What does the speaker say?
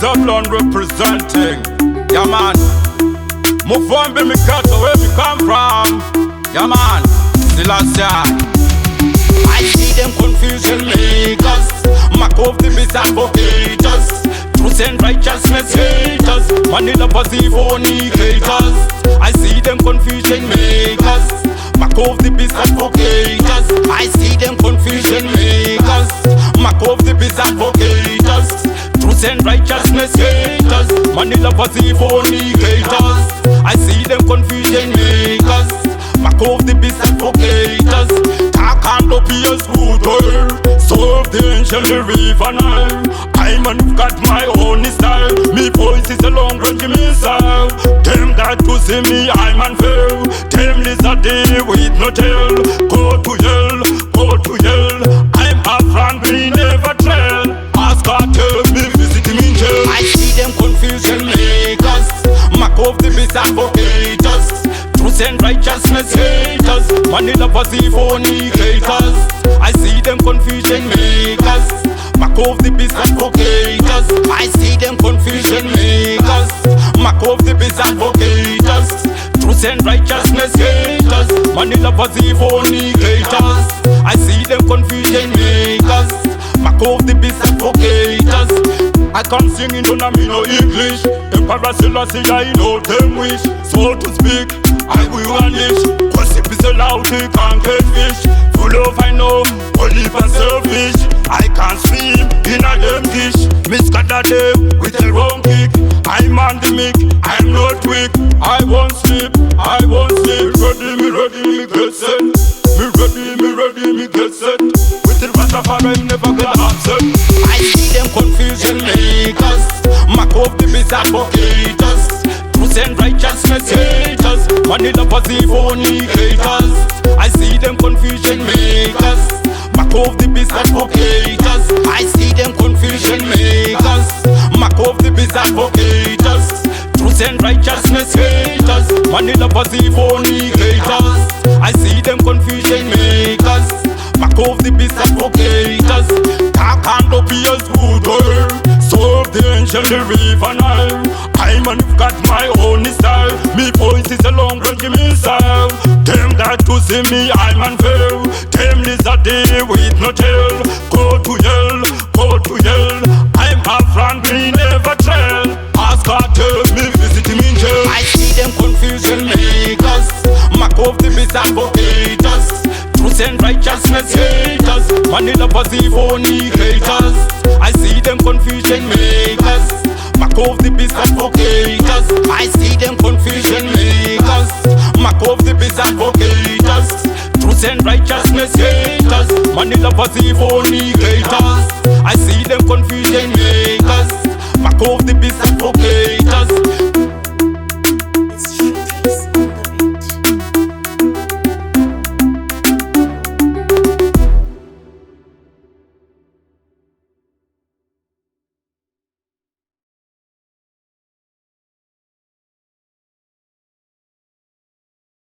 Zebulon representing. Yeah man, move on be me cut where we come from. Yeah man, Selassie. I see them confusion makers, mock of the biz advocates, truth and righteousness haters, money lovers fornicators. I see them confusion makers, mock of the biz advocates. I see them confusion makers, mock of the biz advocates, truth and righteousness haters, money lovers fornicators. I see them confusion makers, mock of the biz advocates. Can't appear good girl, serve the ancient river Nile. I'm got my own style. Me voice is a long range missile. Them that to see me, I'm unfair. Them lizard day with no tail. Go to hell, go to hell. I'm a friend, we never trail. Ask God, tell me, visit him in jail. I see them confusion makers, mock of the biz advocates, truth and righteousness haters, money lovers fornicators. I see them confusion makers, mock of the biz advocates. I see them confusion makers, mock of the biz advocates, truth and righteousness haters, money lovers fornicators. I see them confusion makers, mock of the biz advocates. I can't sing in no me no English. Emperor Selassie, I know them wish. So to speak, I will unleash. Gossip is allowed, they can't get fish. Full of I know, only for selfish. I can't swim in a them dish. Misguided them with a wrong kick. I'm on the mic, I'm not weak. I won't sleep, I won't sleep. Ready, me get set. Me ready, me get set. With the Rastafari, I'm never gonna upset. I see them confusion makers, mock of the biz advocates, truth and righteousness haters, money lovers fornicators. I see them confusion makers, mock of the biz advocates. I see them confusion makers, mock of the biz advocates, truth and righteousness haters, money lovers fornicators. I see them confusion makers, mock of the biz advocates. Can't appear good girl, serve the ancient river Nile. I'm got my own style. Me voice is a long range missile. Them that to see me, I'm unfair. Them lizard day with no tail. Go to hell, go to hell. I'm a friend, we never trail. Ask God, tell me, visit him in jail. I see them confusion makers, mock of the biz advocates, truth and righteousness haters, money lovers fornicators. I see them confusion makers, mock of the biz advocates. I see them confusion makers, mock of the biz advocates, truth and righteousness haters, money lovers fornicators. I see them confusion makers, mock of the biz advocates.